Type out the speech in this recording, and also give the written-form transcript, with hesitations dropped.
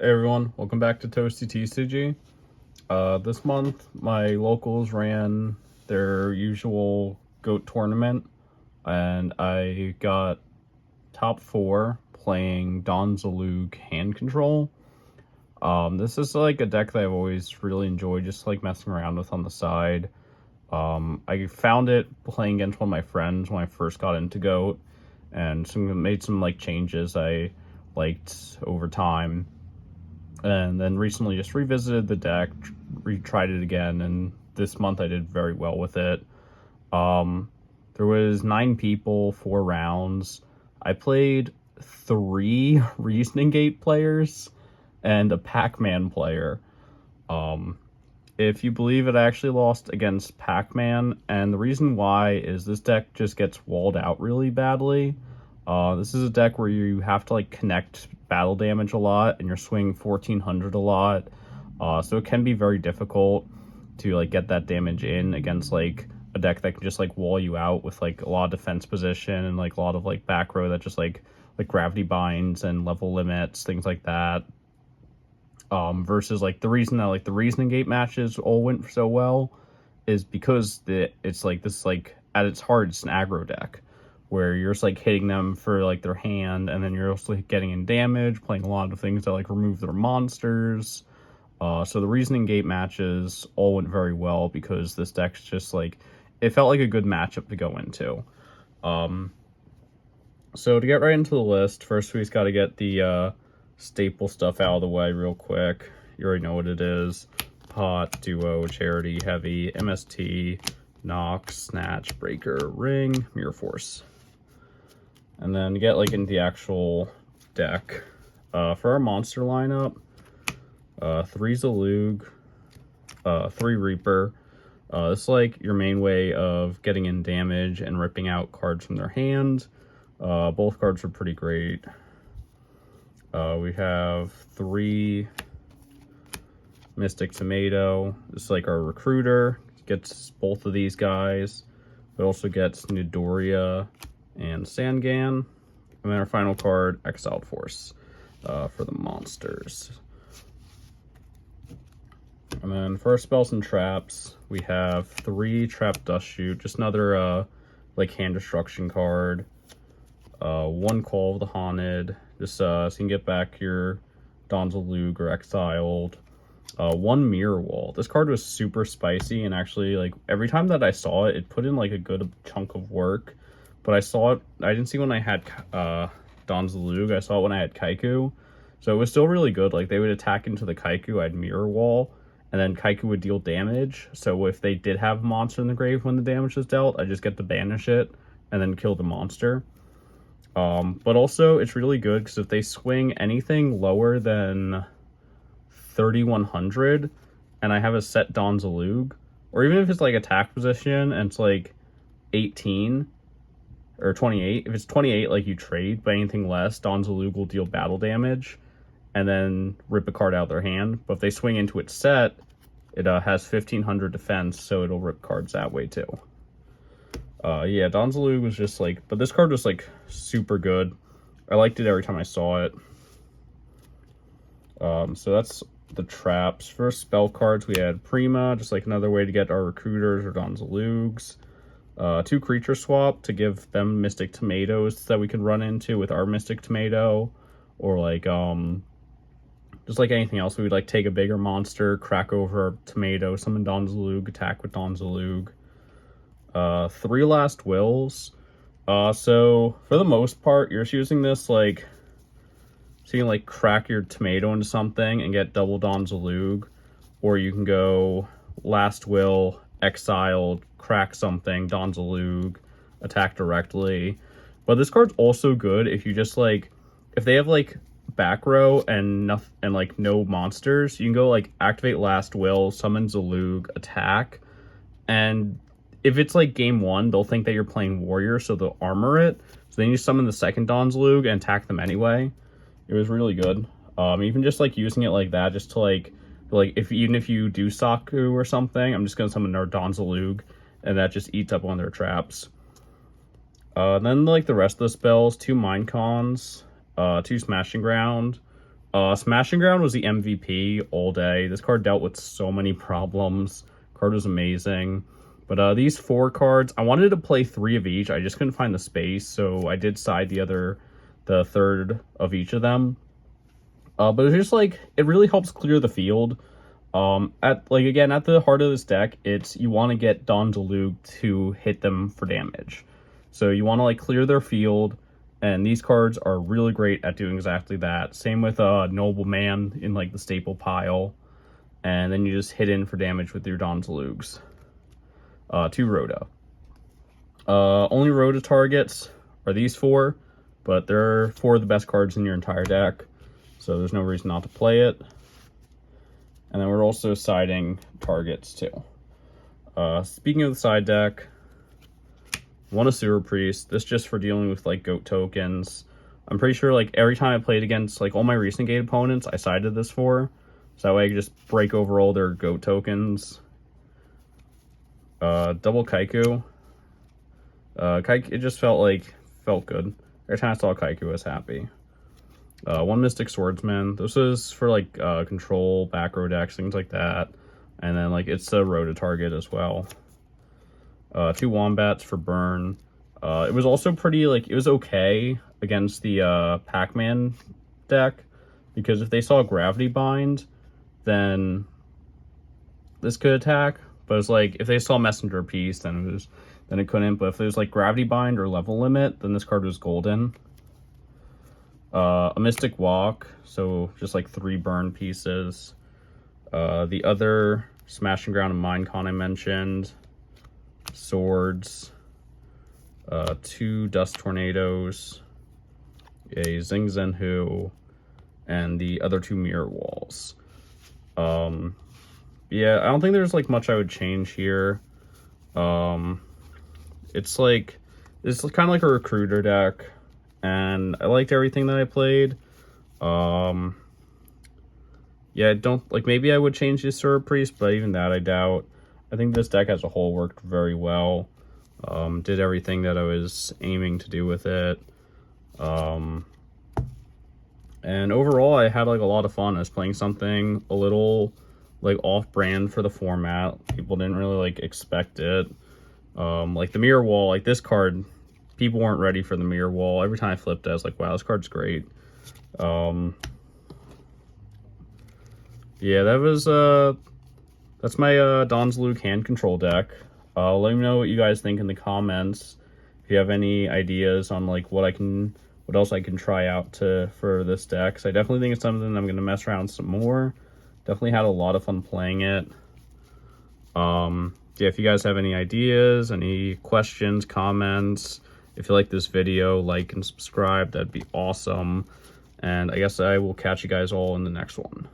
Hey everyone, welcome back to Toasty TCG. This month, my locals ran their usual GOAT tournament, and I got top 4 playing Zaloog Hand Control. This is like a deck that I've always really enjoyed, just like messing around with on the side. I found it playing against one of my friends when I first got into GOAT, and made some like changes I liked over time. And then recently just revisited the deck, retried it again, and this month I did very well with it. There was 9 people, 4 rounds. I played 3 Reasoning Gate players and a Pac-Man player. If you believe it, I actually lost against Pac-Man, and the reason why is this deck just gets walled out really badly. This is a deck where you have to like connect battle damage a lot, and you're swinging 1400 a lot. So it can be very difficult to like get that damage in against like a deck that can just like wall you out with like a lot of defense position and like a lot of like back row that just like gravity binds and level limits, things like that. Versus like the reason that like the Reasoning Gate matches all went so well is because it's like this like at its heart it's an aggro deck where you're just like hitting them for like their hand, and then you're also like, getting in damage, playing a lot of things that like remove their monsters. So the Reasoning Gate matches all went very well because this deck's just like, it felt like a good matchup to go into. So to get right into the list, first we just got to get the staple stuff out of the way real quick. You already know what it is. Pot, Duo, Charity, Heavy, MST, Nox, Snatch, Breaker, Ring, Mirror Force. And then get like into the actual deck. For our monster lineup, 3 Zaloog, 3 Reaper. This is like your main way of getting in damage and ripping out cards from their hand. Both cards are pretty great. We have 3 Mystic Tomato. This is like our recruiter. Gets both of these guys. It also gets Nidoria and Sangan. And then our final card, Exiled Force, for the monsters. And then for our spells and traps, we have 3 Trap Dust Shoot, just another like hand destruction card. 1 Call of the Haunted, just so you can get back your Zaloog or Exiled. 1 Mirror Wall. This card was super spicy, and actually like every time that I saw it, it put in like a good chunk of work. But I saw it, I didn't see when I had Zaloog, I saw it when I had Kaiku. So it was still really good. Like they would attack into the Kaiku, I'd Mirror Wall, and then Kaiku would deal damage. So if they did have a monster in the grave when the damage was dealt, I just get to banish it and then kill the monster. But also it's really good because if they swing anything lower than 3100 and I have a set Zaloog, or even if it's like attack position and it's like 18 or 28, if it's 28 like you trade, but anything less, Zaloog will deal battle damage and then rip a card out of their hand. But if they swing into its set, it has 1500 defense, so it'll rip cards that way too. Yeah, Zaloog was just like, but this card was like super good. I liked it every time I saw it. So that's the traps. For spell cards, we had Prima, just like another way to get our recruiters or Zaloogs. 2 creature swap to give them Mystic Tomatoes that we can run into with our Mystic Tomato, or like just like anything else, we would like take a bigger monster, crack over a tomato, summon Zaloog, attack with Zaloog. 3 Last Wills. So for the most part, you're just using this like so you can like crack your tomato into something and get double Zaloog, or you can go Last Will, Exiled, crack something, Zaloog, attack directly. But this card's also good if you just like, if they have like back row and nothing and like no monsters, you can go like activate Last Will, summon Zaloog, attack, and if it's like game 1, they'll think that you're playing warrior, so they'll armor it. So then you summon the second Zaloog and attack them anyway. It was really good. Even just like using it like that, just to like if even if you do Saku or something, I'm just gonna summon our Zaloog, and that just eats up one of their traps. Then like the rest of the spells, 2 Mind Cons, 2 Smashing Ground, Smash and Ground was the MVP all day. This card dealt with so many problems. Card was amazing. But these 4 cards, I wanted to play 3 of each. I just couldn't find the space, so I did side the third of each of them. But it's just like, it really helps clear the field. At the heart of this deck, it's you want to get Don Zaloog to hit them for damage. So you want to like clear their field, and these cards are really great at doing exactly that. Same with Nobleman in like the staple pile, and then you just hit in for damage with your Don Zaloogs. 2 Rhoda. Only Rhoda targets are these 4, but they're 4 of the best cards in your entire deck, so there's no reason not to play it. And then we're also siding targets too. Speaking of the side deck, 1 a Sewer Priest. This just for dealing with like goat tokens. I'm pretty sure like every time I played against like all my recent gate opponents, I sided this for. So that way I could just break over all their goat tokens. Double Kaiku. It just felt good. Every time I saw Kaiku, I was happy. 1 Mystic Swordsman. This is for like control, back row decks, things like that. And then like it's a Rhoda target as well. 2 Wombats for burn. It was also pretty it was okay against the Pac-Man deck, because if they saw Gravity Bind, then this could attack. But it's like if they saw Messenger Piece, then it couldn't. But if there's like Gravity Bind or Level Limit, then this card was golden. A Mystic Walk, so just like 3 burn pieces. The other Smash and Ground and Minecon I mentioned. Swords. 2 Dust Tornadoes. A Zing Zenhu. And the other 2 Mirror Walls. Yeah, I don't think there's like much I would change here. It's kind of like a recruiter deck, and I liked everything that I played. Yeah, maybe I would change the Sewer Priest, but even that I doubt. I think this deck as a whole worked very well. Did everything that I was aiming to do with it. And overall, I had like a lot of fun. I was playing something a little like off-brand for the format. People didn't really like expect it. Like the Mirror Wall, like this card, people weren't ready for the Mirror Wall. Every time I flipped it, I was like, wow, this card's great. Yeah, that's my Don Zaloog Hand Control deck. Let me know what you guys think in the comments. If you have any ideas on like what else I can try out for this deck. 'Cause I definitely think it's something I'm gonna mess around some more. Definitely had a lot of fun playing it. Yeah, if you guys have any ideas, any questions, comments, if you like this video, like and subscribe, that'd be awesome. And I guess I will catch you guys all in the next one.